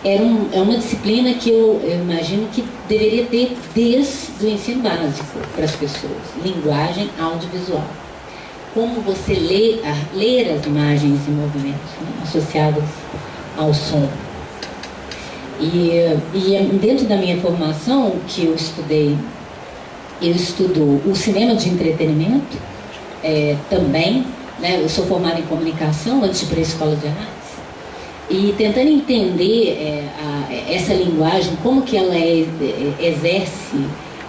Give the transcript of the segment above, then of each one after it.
é uma disciplina que eu imagino que deveria ter desde o ensino básico para as pessoas. Linguagem audiovisual. Como você ler as imagens e movimentos, né, associadas ao som. E dentro da minha formação, que eu estudo o cinema de entretenimento também, né, eu sou formada em comunicação antes de ir para a escola de artes, e tentando entender essa linguagem, como que ela exerce,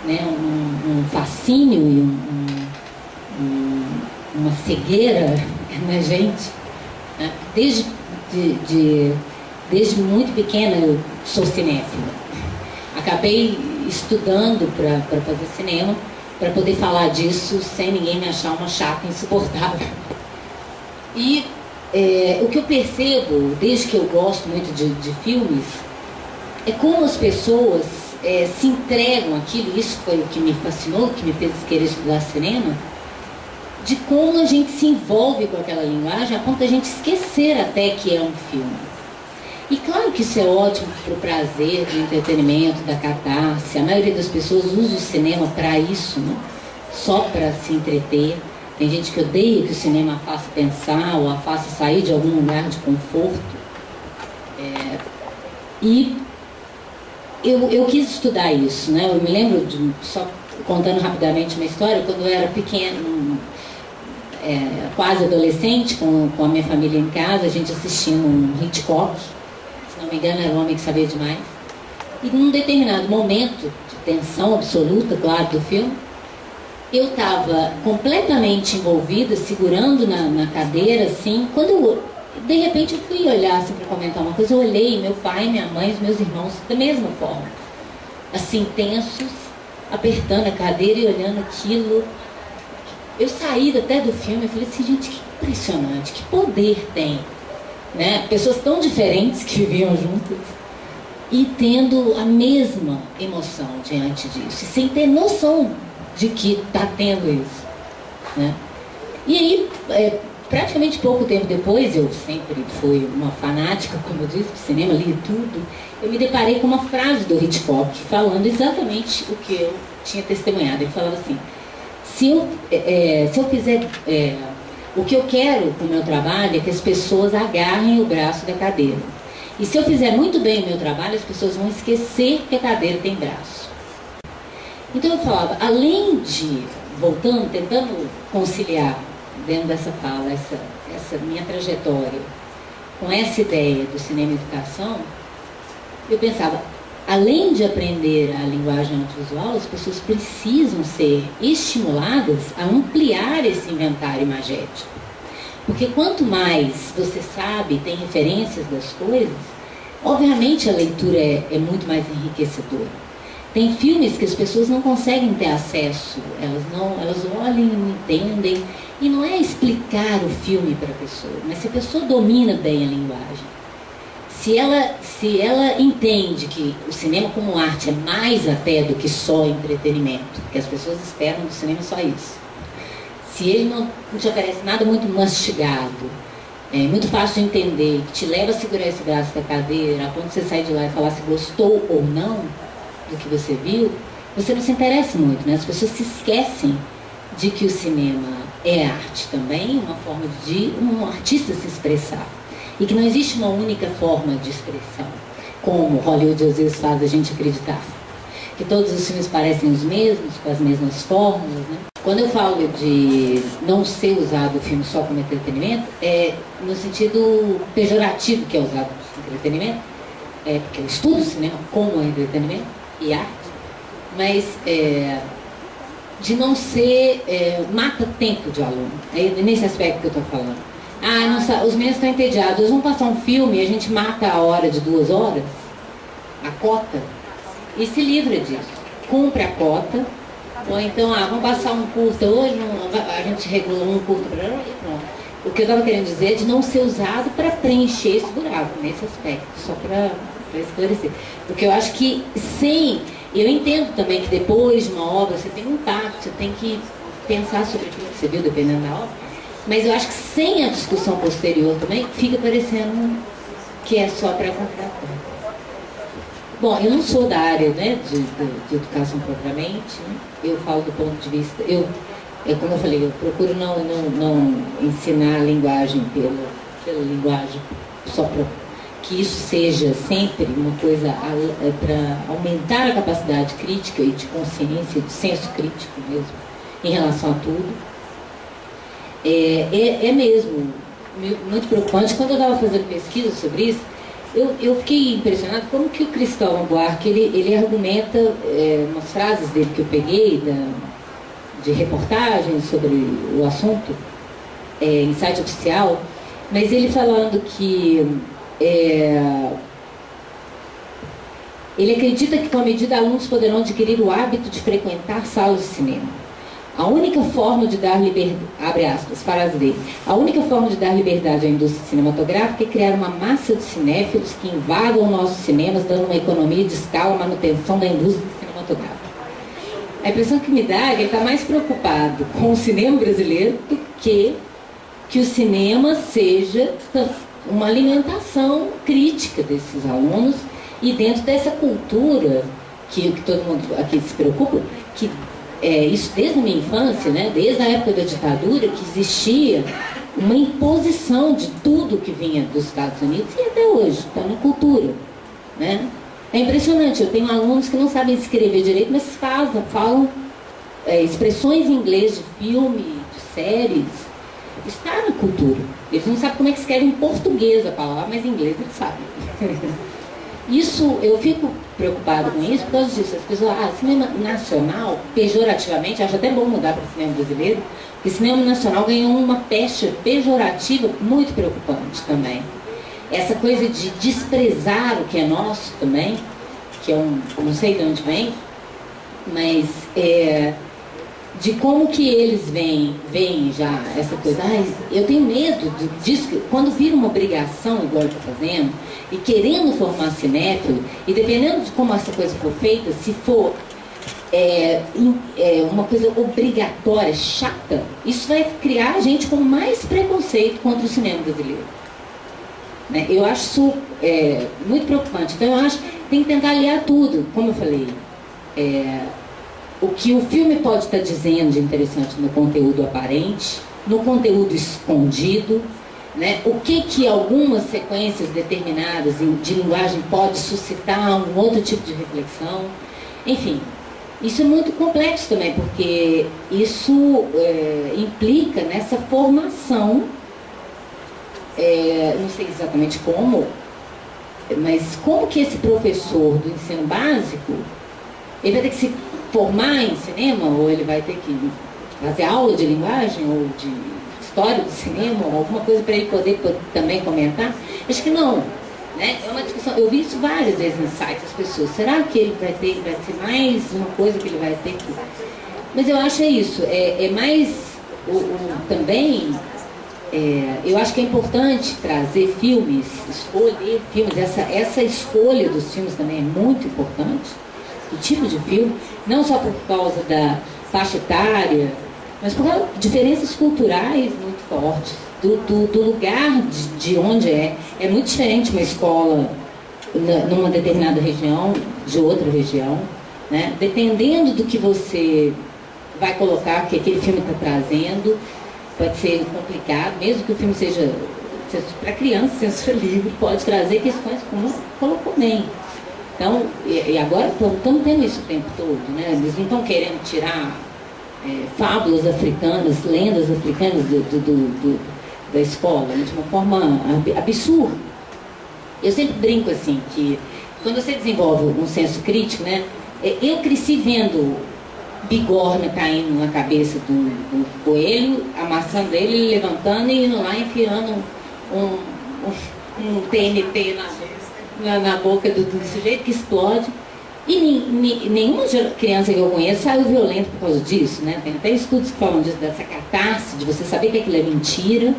né, um fascínio e uma cegueira na gente, né? Desde muito pequena eu sou cinéfila. Acabei estudando para fazer cinema, para poder falar disso sem ninguém me achar uma chata insuportável. E o que eu percebo, desde que eu gosto muito de filmes, é como as pessoas se entregam àquilo. Isso foi o que me fascinou, que me fez querer estudar cinema, de como a gente se envolve com aquela linguagem a ponto de a gente esquecer até que é um filme. E claro que isso é ótimo para o prazer do entretenimento, da catarse. A maioria das pessoas usa o cinema para isso, né? Só para se entreter. Tem gente que odeia que o cinema a faça pensar ou a faça sair de algum lugar de conforto. E eu quis estudar isso, né? Eu me lembro, só contando rapidamente uma história, quando eu era pequeno, quase adolescente, com a minha família em casa, a gente assistindo um Hitchcock, se não me engano era Um Homem que Sabia Demais, e num determinado momento de tensão absoluta, claro, do filme, eu estava completamente envolvida, segurando na cadeira, assim, quando de repente eu fui olhar assim, para comentar uma coisa, eu olhei meu pai, minha mãe, os meus irmãos da mesma forma, assim, tensos, apertando a cadeira e olhando aquilo. Eu saí até do filme e falei assim, gente, que impressionante, que poder tem, né? Pessoas tão diferentes que viviam juntas e tendo a mesma emoção diante disso, e sem ter noção de que está tendo isso, né? E aí, praticamente pouco tempo depois, eu sempre fui uma fanática, como eu disse, do cinema, li tudo, eu me deparei com uma frase do Hitchcock falando exatamente o que eu tinha testemunhado. Ele falava assim: se eu fizer o que eu quero com o meu trabalho é que as pessoas agarrem o braço da cadeira. E se eu fizer muito bem o meu trabalho, as pessoas vão esquecer que a cadeira tem braço. Então eu falava, além de, voltando, tentando conciliar dentro dessa fala, essa minha trajetória com essa ideia do cinema e educação, eu pensava, além de aprender a linguagem audiovisual, as pessoas precisam ser estimuladas a ampliar esse inventário imagético. Porque quanto mais você sabe, tem referências das coisas, obviamente a leitura é muito mais enriquecedora. Tem filmes que as pessoas não conseguem ter acesso, elas olham e não entendem, e não é explicar o filme para a pessoa, mas se a pessoa domina bem a linguagem, se ela entende que o cinema como arte é mais até do que só entretenimento, porque as pessoas esperam do cinema só isso. Se ele não te oferece nada muito mastigado, muito fácil de entender, que te leva a segurar esse braço da cadeira, a ponto de você sair de lá e falar se gostou ou não do que você viu, você não se interessa muito, né? As pessoas se esquecem de que o cinema é arte também, uma forma de um artista se expressar. E que não existe uma única forma de expressão, como Hollywood às vezes faz a gente acreditar. Que todos os filmes parecem os mesmos, com as mesmas fórmulas, né? Quando eu falo de não ser usado o filme só como entretenimento, é no sentido pejorativo que é usado como entretenimento, porque eu estudo cinema como entretenimento e arte, mas de não ser mata tempo de aluno. É nesse aspecto que eu estou falando. Os meninos estão entediados, eles vão passar um filme e a gente mata a hora de 2 horas, a cota, e se livra disso. Cumpre a cota, ou então, vamos passar um curta hoje, a gente regula um curta para e pronto. O que eu estava querendo dizer é de não ser usado para preencher esse buraco, nesse aspecto, só para esclarecer. Porque eu acho que eu entendo também que depois de uma obra você tem um impacto, você tem que pensar sobre aquilo que você viu, dependendo da obra. Mas eu acho que sem a discussão posterior também, fica parecendo que é só para contratar. Bom, eu não sou da área, né, de educação propriamente, né? Eu falo do ponto de vista, como eu falei, eu procuro não ensinar a linguagem pela linguagem, só para que isso seja sempre uma coisa para aumentar a capacidade crítica e de consciência, de senso crítico mesmo, em relação a tudo. É mesmo muito preocupante. Quando eu estava fazendo pesquisa sobre isso, eu fiquei impressionado como que o Cristóvão Buarque, ele argumenta umas frases dele que eu peguei de reportagens sobre o assunto, em site oficial, mas ele falando que ele acredita que com a medida alunos poderão adquirir o hábito de frequentar salas de cinema. A única forma de dar liberdade, abre aspas, frase dele, a única forma de dar liberdade à indústria cinematográfica é criar uma massa de cinéfilos que invadam nossos cinemas, dando uma economia de escala à manutenção da indústria cinematográfica. A impressão que me dá é que ele está mais preocupado com o cinema brasileiro do que o cinema seja uma alimentação crítica desses alunos e dentro dessa cultura que todo mundo aqui se preocupa, que isso desde a minha infância, né, desde a época da ditadura, que existia uma imposição de tudo que vinha dos Estados Unidos e até hoje, está na cultura, né? É impressionante, eu tenho alunos que não sabem escrever direito, mas falam expressões em inglês de filme, de séries, está na cultura. Eles não sabem como é que escreve em português a palavra, mas em inglês eles sabem. Isso, eu fico preocupado com isso por causa disso. As pessoas, cinema nacional, pejorativamente, acho até bom mudar para o cinema brasileiro, porque o cinema nacional ganhou uma pecha pejorativa muito preocupante também. Essa coisa de desprezar o que é nosso também, que não sei de onde vem, mas de como que eles veem já essa coisa. Eu tenho medo disso, quando vira uma obrigação, igual eu estou fazendo, e querendo formar cinéfilo, e dependendo de como essa coisa for feita, se for uma coisa obrigatória, chata, isso vai criar a gente com mais preconceito contra o cinema brasileiro. Né? Eu acho isso muito preocupante. Então eu acho que tem que tentar aliar tudo, como eu falei. O que o filme pode estar dizendo de interessante no conteúdo aparente, no conteúdo escondido, né? O que algumas sequências determinadas de linguagem pode suscitar um outro tipo de reflexão. Enfim, isso é muito complexo também, porque isso implica nessa formação, não sei exatamente como, mas como que esse professor do ensino básico, ele vai ter que se formar em cinema, ou ele vai ter que fazer aula de linguagem, ou de história do cinema, ou alguma coisa para ele poder também comentar? Acho que não. Né? É uma discussão, eu vi isso várias vezes no site, as pessoas, será que ele vai ser mais uma coisa que ele vai ter que... Mas eu acho isso, mais também, eu acho que é importante trazer filmes, escolher filmes, essa escolha dos filmes também é muito importante, o tipo de filme, não só por causa da faixa etária, mas por causa de diferenças culturais muito fortes, do lugar de onde é muito diferente uma escola numa determinada região de outra região, né? Dependendo do que você vai colocar, que aquele filme está trazendo, pode ser complicado, mesmo que o filme seja para criança, censura livre, pode trazer questões como colocou bem. Então, e agora estamos tendo isso o tempo todo, né? Eles não estão querendo tirar fábulas africanas, lendas africanas da escola, né? De uma forma absurda. Eu sempre brinco assim, que quando você desenvolve um senso crítico, né? Eu cresci vendo bigorna caindo na cabeça do coelho, amassando ele, levantando e indo lá enfiando um TNT na boca do sujeito que explode. E nenhuma criança que eu conheço saiu violenta por causa disso, né? Tem até estudos que falam disso, dessa catarse, de você saber que aquilo é mentira,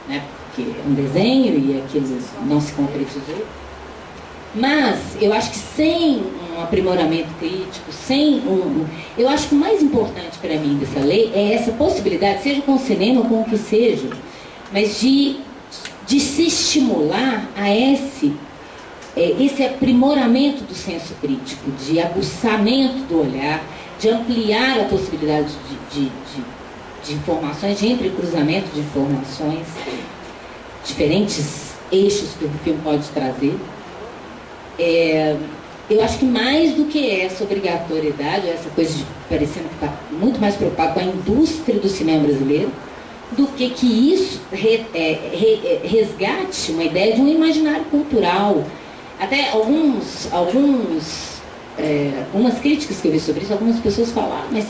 né? Porque é um desenho e aquilo não se concretizou. Mas eu acho que sem um aprimoramento crítico, eu acho que o mais importante para mim dessa lei é essa possibilidade, seja com o cinema ou com o que seja, mas de se estimular a esse aprimoramento do senso crítico, de aguçamento do olhar, de ampliar a possibilidade de informações, de entrecruzamento de informações, diferentes eixos que o filme pode trazer. Eu acho que mais do que essa obrigatoriedade, essa coisa de parecendo que está muito mais preocupado com a indústria do cinema brasileiro, do que isso resgate uma ideia de um imaginário cultural. Até algumas críticas que eu vi sobre isso, algumas pessoas falaram, mas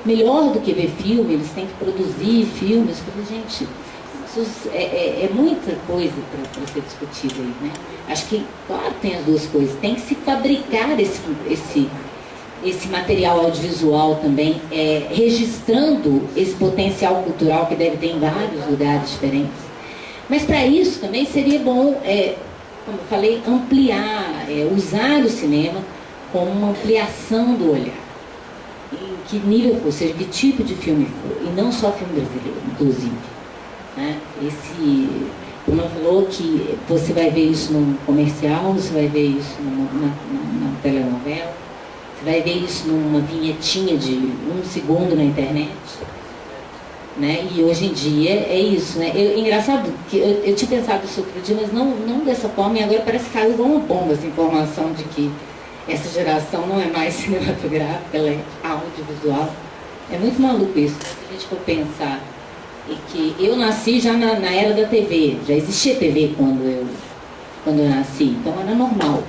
melhor do que ver filme, eles têm que produzir filmes. Eu falei, gente, isso é muita coisa para ser discutida aí, né? Acho que, claro, tem as duas coisas. Tem que se fabricar esse material audiovisual também, registrando esse potencial cultural que deve ter em vários lugares diferentes. Mas para isso também seria bom, como eu falei, ampliar, usar o cinema como uma ampliação do olhar. Em que nível for, seja que tipo de filme for, e não só filme brasileiro, inclusive. Né? Como ela falou, que você vai ver isso num comercial, você vai ver isso na telenovela, você vai ver isso numa vinhetinha de 1 segundo na internet. Né? E hoje em dia é isso. Né? Engraçado que eu tinha pensado isso outro dia, mas não dessa forma, e agora parece que caiu igual uma bomba essa informação de que essa geração não é mais cinematográfica, ela é audiovisual. É muito maluco isso, se a gente for pensar. E que eu nasci já na era da TV, já existia TV quando eu nasci, então era normal.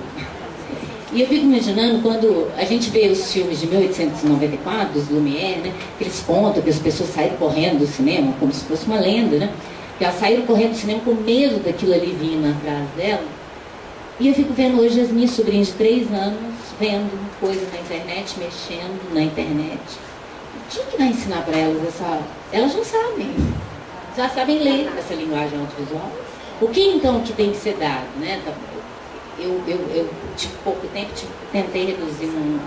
E eu fico imaginando quando a gente vê os filmes de 1894, dos Lumière, né, que eles contam que as pessoas saíram correndo do cinema, como se fosse uma lenda, né? Que elas saíram correndo do cinema com medo daquilo ali vindo atrás dela. E eu fico vendo hoje as minhas sobrinhas de 3 anos, vendo coisa na internet, mexendo na internet. Quem que vai ensinar para elas Elas já sabem ler essa linguagem audiovisual. O que então que tem que ser dado, né? Eu pouco tempo, tentei reduzir um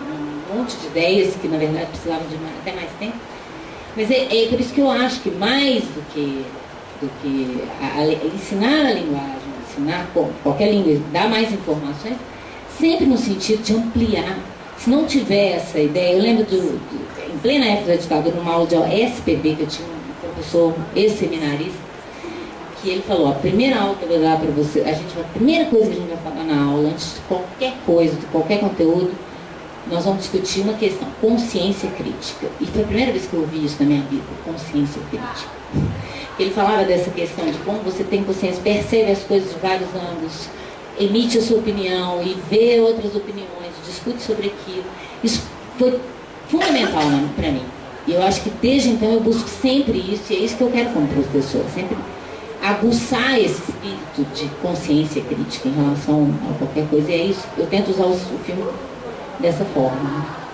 monte de ideias que na verdade precisavam de até mais tempo. Mas é por isso que eu acho que mais do que ensinar a linguagem, ensinar qualquer língua, dar mais informações, sempre no sentido de ampliar. Se não tiver essa ideia, eu lembro em plena época da ditadura, numa aula de SPB, que eu tinha um professor ex-seminarista, que ele falou, a primeira aula que eu vou dar para você, a primeira coisa que a gente vai falar na aula, antes de qualquer coisa, de qualquer conteúdo, nós vamos discutir uma questão, consciência crítica. E foi a primeira vez que eu ouvi isso na minha vida, consciência crítica. Ele falava dessa questão de como você tem consciência, percebe as coisas de vários ângulos, emite a sua opinião e vê outras opiniões, discute sobre aquilo. Isso foi fundamental para mim. E eu acho que desde então eu busco sempre isso, e é isso que eu quero como professor, sempre aguçar esse espírito de consciência crítica em relação a qualquer coisa. E é isso, eu tento usar o filme dessa forma.